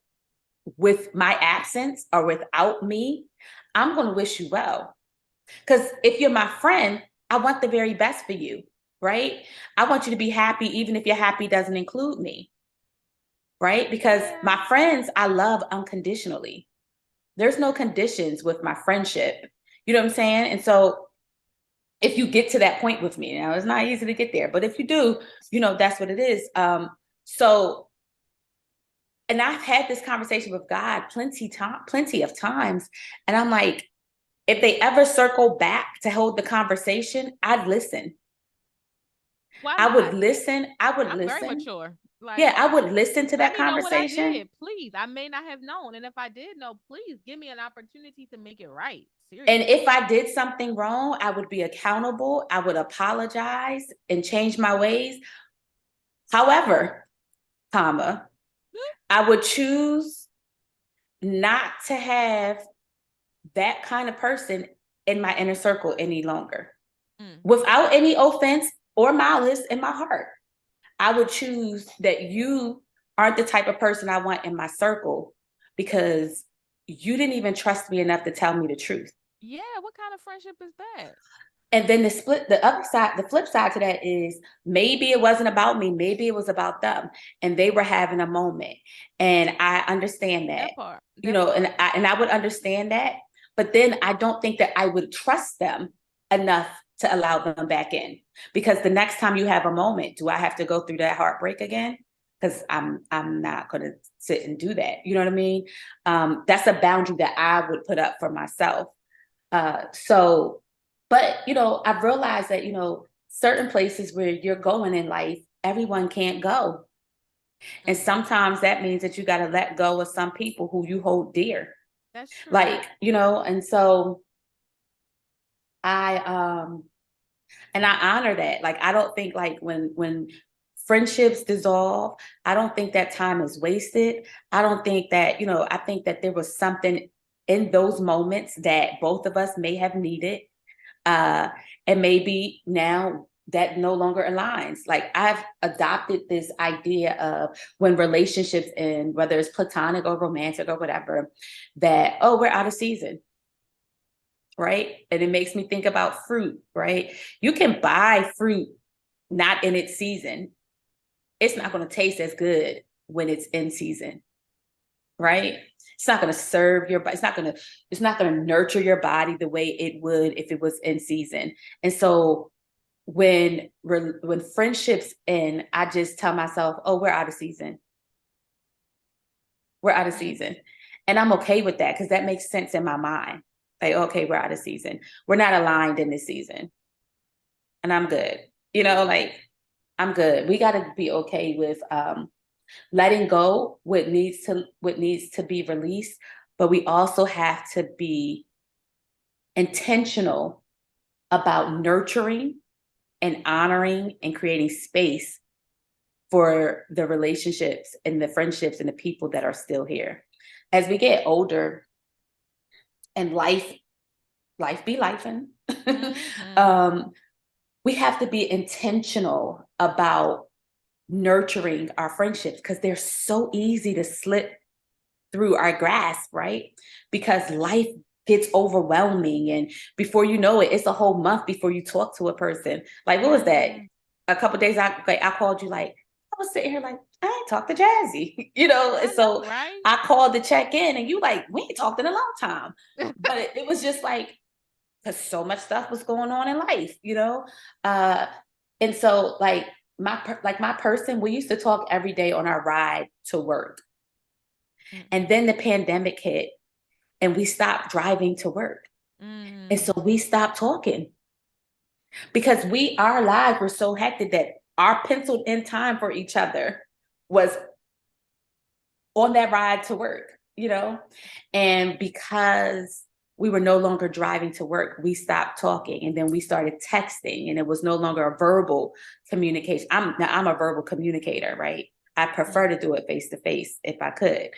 with my absence or without me, I'm going to wish you well. Because if you're my friend, I want the very best for you, right? I want you to be happy, even if your happy doesn't include me, right? Because Yeah. my friends, I love unconditionally. There's no conditions with my friendship. You know what I'm saying? And so if you get to that point with me, now it's not easy to get there, but if you do, that's what it is. So, and I've had this conversation with God plenty of times. And I'm like, if they ever circle back to hold the conversation, I'd listen. Why I would not? listen. I would I'm very listen. mature. Yeah, Like, I would listen to let that me know what I conversation. did, please. I may not have known. And if I did know, please give me an opportunity to make it right. And Seriously. if I did something wrong, I would be accountable. I would apologize and change my ways. However, I would choose not to have that kind of person in my inner circle any longer Mm. without any offense or malice in my heart. I would choose that you aren't the type of person I want in my circle because you didn't even trust me enough to tell me the truth. Yeah, what kind of friendship is that? And then the flip side to that is maybe it wasn't about me, maybe it was about them, and they were having a moment. And I understand that, That part. That part. and I would understand that, but then I don't think that I would trust them enough to allow them back in. Because the next time you have a moment, do I have to go through that heartbreak again? Because I'm not gonna sit and do that. You know what I mean? That's a boundary that I would put up for myself. So, but I've realized that certain places where you're going in life, everyone can't go, and Mm. sometimes that means that you got to let go of some people who you hold dear, That's true. like and so I and I honor that. Like, I don't think, like, when friendships dissolve, I don't think that time is wasted. I don't think that I think that there was something in those moments that both of us may have needed, uh, and maybe now that no longer aligns. Like, I've adopted this idea of when relationships end, whether it's platonic or romantic or whatever, that, oh, we're out of season, right? And it makes me think about fruit, right? You can buy fruit not in its season. It's not going to taste as good when it's in season, right? It's not going to serve your body. It's not going to nurture your body the way it would if it was in season. And so when friendships end, I just tell myself, oh, we're out of season. We're out of Mm. season. And I'm okay with that because that makes sense in my mind. Like, okay, we're out of season. We're not aligned in this season. And I'm good. Like, I'm good. We got to be okay with letting go what needs to be released, but we also have to be intentional about nurturing and honoring and creating space for the relationships and the friendships and the people that are still here. As we get older and life be lifing, Mm-hmm. we have to be intentional about nurturing our friendships because they're so easy to slip through our grasp, right? Because life gets overwhelming, and before you know it, it's a whole month before you talk to a person. Like, what was that? Mm. A couple of days I called you, like, I was sitting here like, I ain't talked to Jazzy, and I so know, right? I called to check in, and you like, we ain't talked in a long time. But it was just like, because so much stuff was going on in life. Uh, and so, like, my person, we used to talk every day on our ride to work. Mm. And then the pandemic hit and we stopped driving to work. And so Mm. we stopped talking because our lives were so hectic that our penciled in time for each other was on that ride to work. And because we were no longer driving to work, we stopped talking, and then we started texting, and it was no longer a verbal communication. I'm a verbal communicator, right? I prefer Mm. to do it face to face if I could,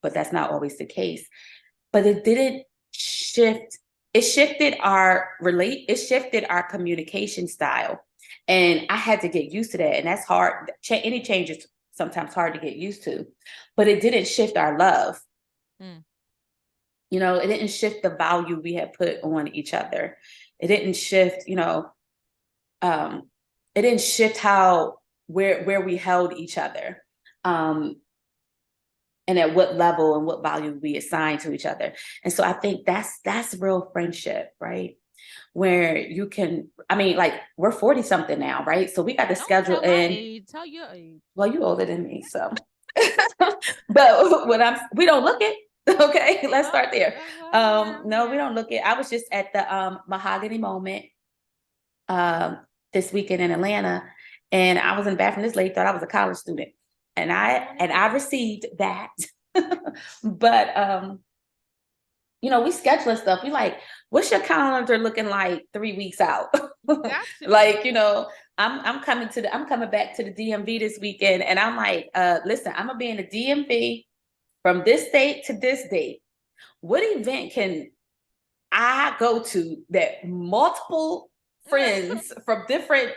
but that's not always the case. But it didn't shift. It shifted our communication style, and I had to get used to that. And that's hard. Any change is sometimes hard to get used to, but it didn't shift our love. Mm. It didn't shift the value we had put on each other. It didn't shift. um, it didn't shift how where we held each other. Um, and at what level and what value we assign to each other. And so I think that's real friendship, right? Where you can, I mean, like we're 40 something now, right? So we got to Don't schedule tell my in. age. Tell your age. Well, you older than me, so but when I'm we don't look it. Okay, let's start there. Well, yeah, No, we yeah. don't look it. I was just at the mahogany moment um this weekend in Atlanta, and I was in the bathroom. This lady thought I was a college student, and I I don't and either. I received that. But we schedule stuff. We like, what's your calendar looking like 3 weeks out? Got to. Like, I'm coming back to the DMV this weekend, and I'm like, listen, I'm gonna be in the DMV from this date to this date. What event can I go to that multiple friends from different,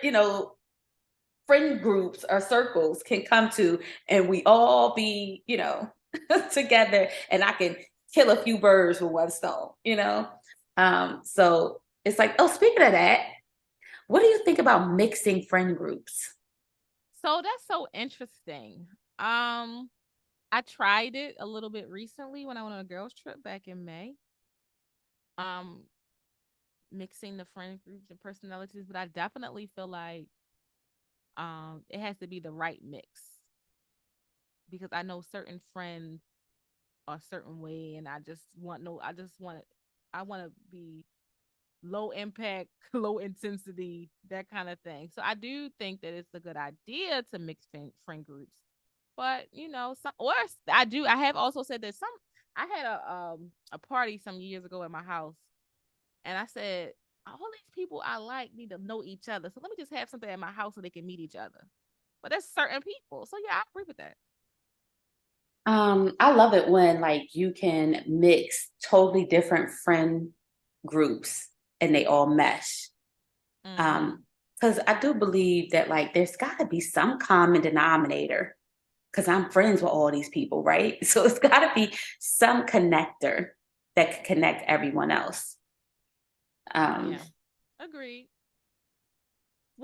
friend groups or circles can come to, and we all be, together, and I can kill a few birds with one stone. So it's like, oh, speaking of that, what do you think about mixing friend groups? So that's so interesting. Um, I tried it a little bit recently when I went on a girls' trip back in May. Um, Mixing the friend groups and personalities, but I definitely feel like it has to be the right mix because I know certain friends are a certain way, and I want to be low impact, low intensity, that kind of thing. So I do think that it's a good idea to mix friend groups. But I have also said that some I had a party some years ago at my house, and I said all these people I like need to know each other. So let me just have something at my house so they can meet each other. But that's certain people. So yeah, I agree with that. I love it when like you can mix totally different friend groups and they all mesh. Mm-hmm. Um, because I do believe that like there's got to be some common denominator because I'm friends with all these people, right? So it's got to be some connector that can connect everyone else. Um, Yeah. Agreed.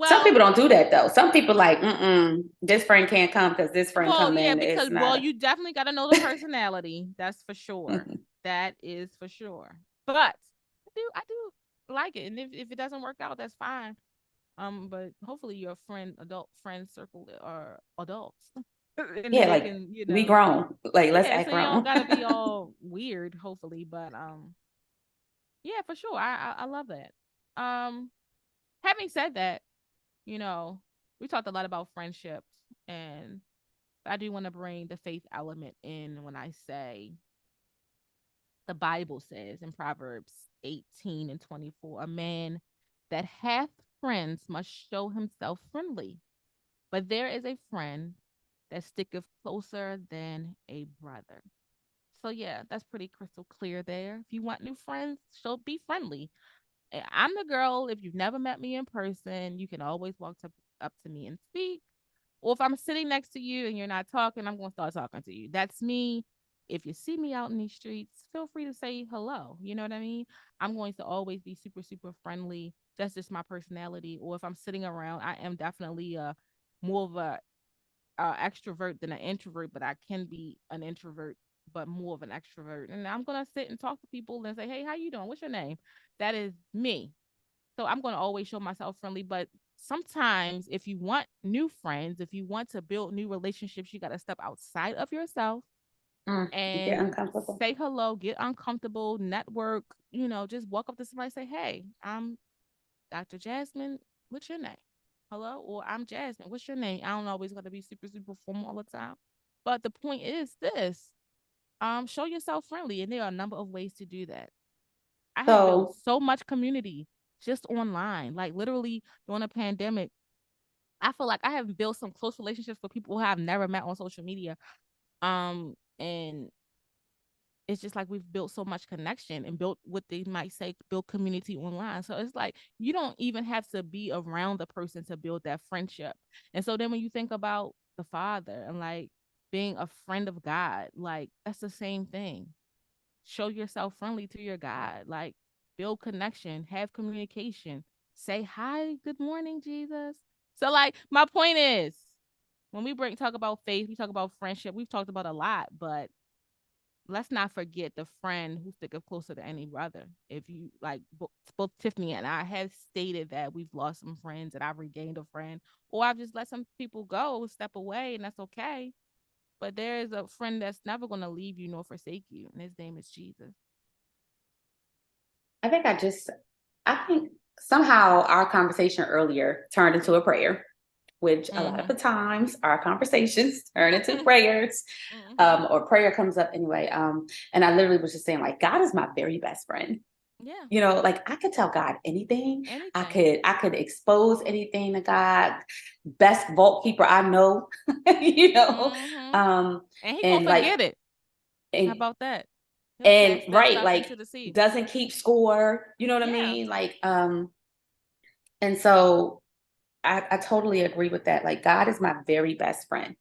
some Well, people don't do that though. Some people like, this friend can't come because this friend Well, come yeah, in. because It's not you definitely got to know the personality. That's for sure. a. That is for sure. But I do like it, and if it doesn't work out, that's fine. But hopefully your adult friend circle are adults, and then Yeah, they like can, we grown. Like let's yeah. act So you don't grown. gotta be all weird. Hopefully, but yeah, for sure. I love that. Um, Having said that, you know, we talked a lot about friendships, and I do want to bring the faith element in when I say the Bible says in Proverbs 18 and 24, a man that hath friends must show himself friendly, but there is a friend that sticketh closer than a brother. So yeah, that's pretty crystal clear there. If you want new friends, be friendly. I'm the girl. If you've never met me in person, you can always up to me and speak. Or if I'm sitting next to you and you're not talking, I'm going to start talking to you. That's me. If you see me out in these streets, feel free to say hello. You know what I mean? I'm going to always be super, super friendly. That's just my personality. Or if I'm sitting around, I am definitely more of a extrovert than an introvert, but I can be an introvert, but more of an extrovert. And I'm gonna sit and talk to people and say, "Hey, how you doing? What's your name?" That is me. So I'm gonna always show myself friendly. But sometimes, if you want new friends, if you want to build new relationships, you got to step outside of yourself You get and uncomfortable. say hello, get uncomfortable, network. Just walk up to somebody and say, "Hey, I'm Dr. Jasmine, what's your name?" Hello, or I'm Jasmine. What's your name? I don't always got to be super, super formal all the time. But the point is this: show yourself friendly, and there are a number of ways to do that. I have built So so much community just online, like literally during a pandemic. I feel like I have built some close relationships with people who I've never met on social media. And it's just like we've built so much connection and built what they might say build community online. So it's like you don't even have to be around the person to build that friendship. And so then when you think about the Father and like being a friend of God, like that's the same thing. Show yourself friendly to your God, like build connection, have communication, say hi, good morning, Jesus. So like my point is, when we talk about faith, we talk about friendship, we've talked about a lot, but let's not forget the friend who sticketh closer to any brother. If you like, both Tiffany and I have stated that we've lost some friends and I've regained a friend, or I've just let some people go, step away, and that's okay. But there is a friend that's never going to leave you nor forsake you, and his name is Jesus. I think I think somehow our conversation earlier turned into a prayer, which a lot of Mm-hmm. the times our conversations turn into prayers, Mm-hmm. or prayer comes up anyway. And I literally was just saying, like, God is my very best friend. Yeah. You know, like I could tell God anything. Anything. I could expose anything to God. Best vault keeper I know, you know. Mm-hmm. Um, And he gonna and like forget it. How and about that? He'll and cast that right, stuff like into the sea. doesn't keep score, you know what I Yeah. mean? Like, and so I totally agree with that. Like God is my very best friend.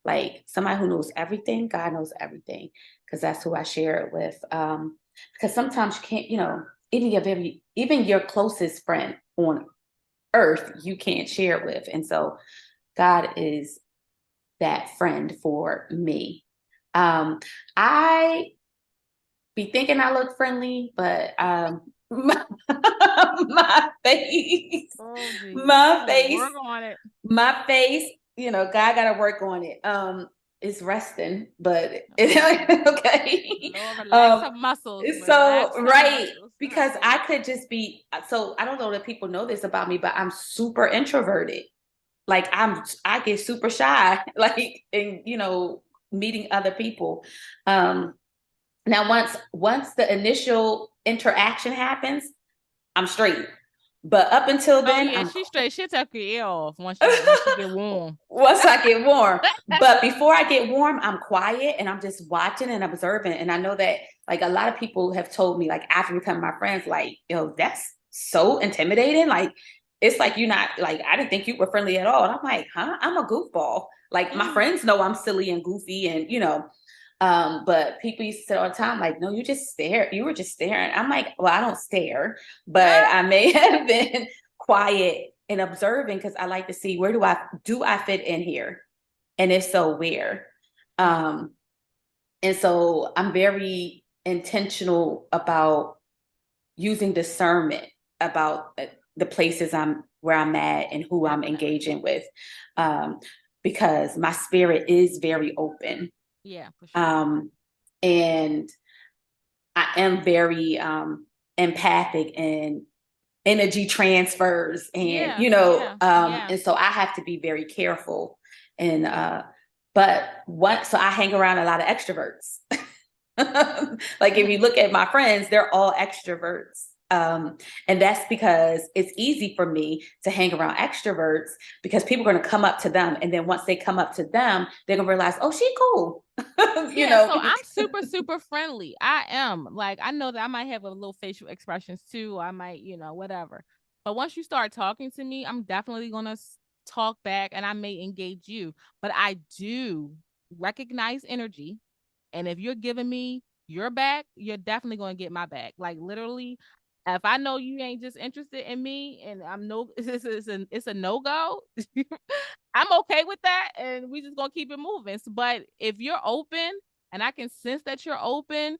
Like somebody who knows everything, God knows everything. Because that's who I share it with. Because sometimes you can't, you know, even your closest friend on earth, you can't share it with. And so God is that friend for me. I be thinking I look friendly, but my face, Oh Jesus. You my gonna face, work on it. my face, you know, God gotta work on it. It's resting, but Okay. okay. Lord, relax Um, her muscles. so Relax her right, muscles. because I Please. could just be so I don't know that people know this about me, but I'm super introverted. Like I get super shy, like in, you know, meeting other people. Um, now once the initial interaction happens, I'm straight. But up until Oh then, yeah, I'm she's straight. She'll take your ear off once she get warm. once I get warm. But before I get warm, I'm quiet and I'm just watching and observing. And I know that like a lot of people have told me, like after becoming my friends, like, yo, that's so intimidating. Like it's like you're not like I didn't think you were friendly at all. And I'm like, huh? I'm a goofball. Like my Mm. friends know I'm silly and goofy and you know, but people used to say all the time, like, no, you just stare. You were just staring. I'm like, well, I don't stare, but I may have been quiet and observing because I like to see where do I fit in here? And if so, where? Mm. Um, and so I'm very intentional about using discernment about the places I'm where I'm at and who I'm Definitely. engaging with. Um, because my spirit is very open. Yeah, for sure. Um, and I am very empathic and energy transfers and Yeah, you know yeah, yeah. and so I have to be very careful and but what so I hang around a lot of extroverts. Like if you look at my friends, they're all extroverts. And that's because it's easy for me to hang around extroverts because people are going to come up to them. And then once they come up to them, they're going to realize, oh, she cool. You Yeah, know, so I'm super, super friendly. I am. Like, I know that I might have a little facial expressions too. I might, whatever. But once you start talking to me, I'm definitely going to talk back and I may engage you. But I do recognize energy. And if you're giving me your back, you're definitely going to get my back. Like, literally, if I know you ain't just interested in me and I'm no, it's a no go, I'm okay with that, and we just gonna keep it moving. But if you're open, and I can sense that you're open,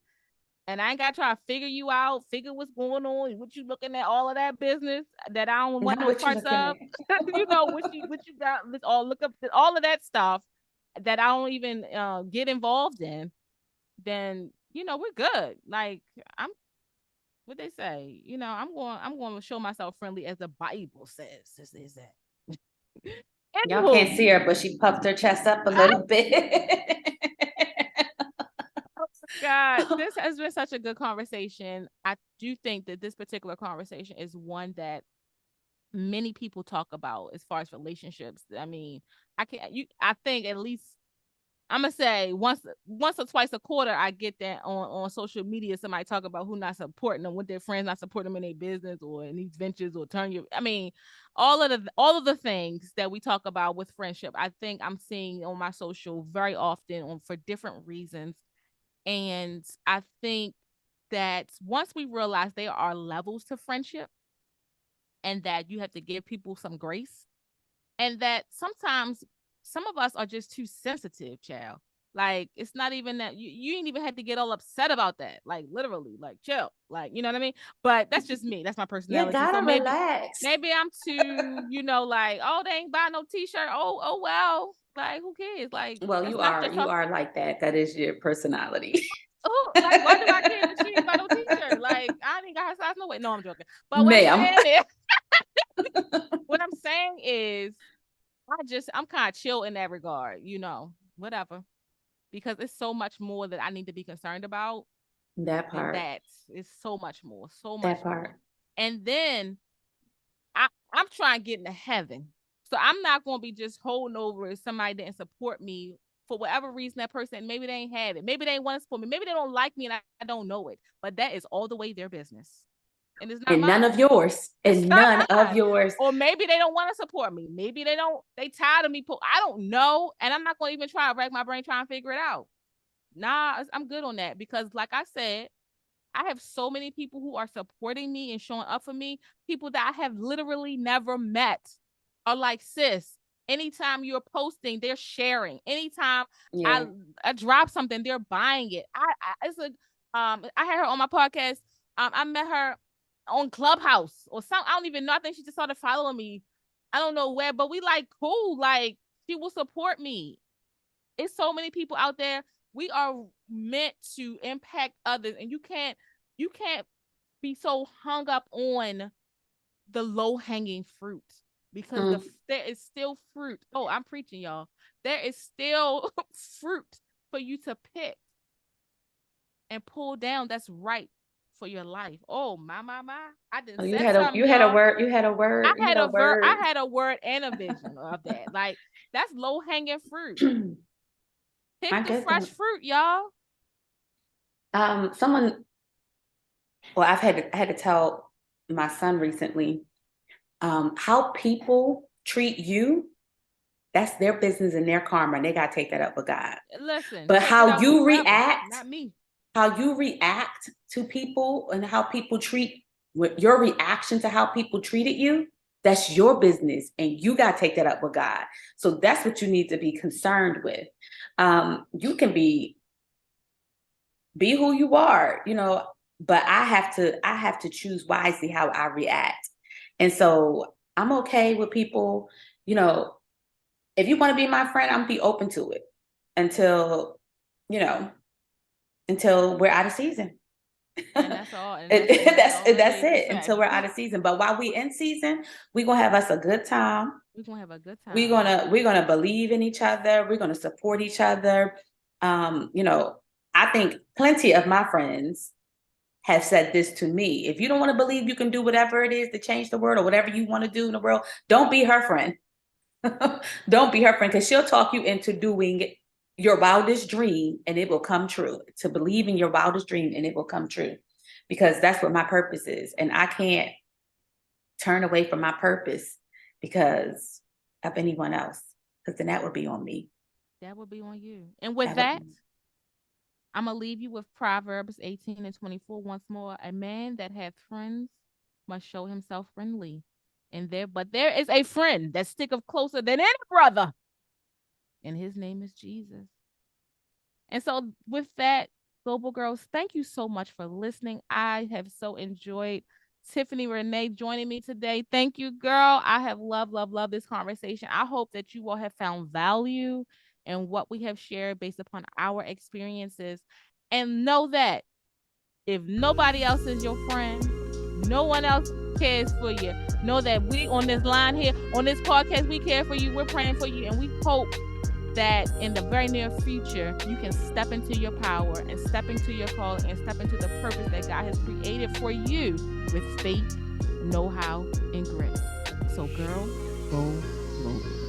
and I ain't gotta try to figure you out, figure what's going on, what you looking at, all of that business that I don't want not no what you're parts looking of. at. What you got. Let's all look up all of that stuff that I don't even get involved in. Then we're good. Like I'm. What they say, I'm going to show myself friendly as the Bible says. This is it. Y'all can't Anywho, see her, but she puffed her chest up a little bit. oh God, this has been such a good conversation. I do think that this particular conversation is one that many people talk about as far as relationships. I mean, I think at least I'm gonna say once or twice a quarter I get that on social media somebody talk about who not supporting them with their friends, not supporting them in their business or in these ventures or I mean all of the things that we talk about with friendship. I think I'm seeing on my social very often for different reasons. And I think that once we realize there are levels to friendship and that you have to give people some grace, and that sometimes some of us are just too sensitive, child. Like, it's not even that you ain't even had to get all upset about that. Like, literally, like, chill. Like, you know what I mean? But that's just me. That's my You personality. So gotta maybe relax. I'm too, like, oh, they ain't buy no t-shirt. Oh well. Like, who cares? Like, Well, that's you not are your you are like that. That is your personality. oh, like, why do I care that she ain't buy no t-shirt? Like, I ain't got her size no way. No, I'm joking. But Ma'am. what I'm saying is I'm kind of chill in that regard, whatever. Because it's so much more that I need to be concerned about That than part. that. It's so much more, so That much more. part. And then I'm trying to get into heaven. So I'm not going to be just holding over if somebody didn't support me for whatever reason. That person, maybe they ain't have it. Maybe they ain't want to support me. Maybe they don't like me and I don't know it. But that is all the way their business. And it's not And none of mine. yours. It's And not none of mine. yours. Or maybe they don't want to support me. Maybe they tired of me. I don't know. And I'm not going to even try to rack my brain trying to figure it out. Nah, I'm good on that because, like I said, I have so many people who are supporting me and showing up for me, people that I have literally never met are like, sis, anytime you're posting, they're sharing. Anytime Yeah. I drop something, they're buying it. I had her on my podcast. I met her on Clubhouse or something. I don't even know. I think she just started following me. I don't know where, but we like cool. Like, she will support me. It's so many people out there. We are meant to impact others, and you can't be so hung up on the low hanging fruit because Mm. there is still fruit. Oh, I'm preaching, y'all. There is still fruit for you to pick and pull down that's right for your life. Oh, my. I Oh, didn't said something, you had a y'all. word. You had a word. You had a I word. had a word and a vision of that. Like, that's low hanging fruit. Pick My the fresh goodness. fruit, y'all. Someone. Well, I had to tell my son recently. How people treat you, that's their business and their karma. And they gotta take that up with God. Listen, But take it up with whoever, not me. how you react to people and how people treat your reaction to how people treated you, that's your business. And you gotta take that up with God. So that's what you need to be concerned with. You can be who you are, but I have to choose wisely how I react. And so I'm okay with people, you know, if you want to be my friend, I'm gonna be open to it until, you know, until we're out of season. And that's all. And that's all I That's need to it say. until we're out of season. But while we in season, we're gonna have us a good time. We're gonna have a good We're time. gonna we're gonna believe in each other. We're gonna support each other. You know, I think plenty of my friends have said this to me. If you don't want to believe you can do whatever it is to change the world or whatever you want to do in the world, don't be her friend. Don't be her friend because she'll talk you into doing your wildest dream and it will come true. To believe in your wildest dream and it will come true because that's what my purpose is. And I can't turn away from my purpose because of anyone else because then that would be on me. That will be on you. And with That would that, be. I'm gonna leave you with Proverbs 18 and 24 once more. A man that hath friends must show himself friendly. But there is a friend that sticketh closer than any brother, and his name is Jesus. And so, with that, Global Girls, thank you so much for listening. I have so enjoyed Tiffany Renee joining me today. Thank you, girl. I have loved this conversation. I hope that you all have found value in what we have shared based upon our experiences. And know that if nobody else is your friend, no one else cares for you. Know that we on this line here, on this podcast, we care for you. We're praying for you. And we hope that in the very near future, you can step into your power and step into your calling and step into the purpose that God has created for you with faith, know-how, and grit. So, girl, go global.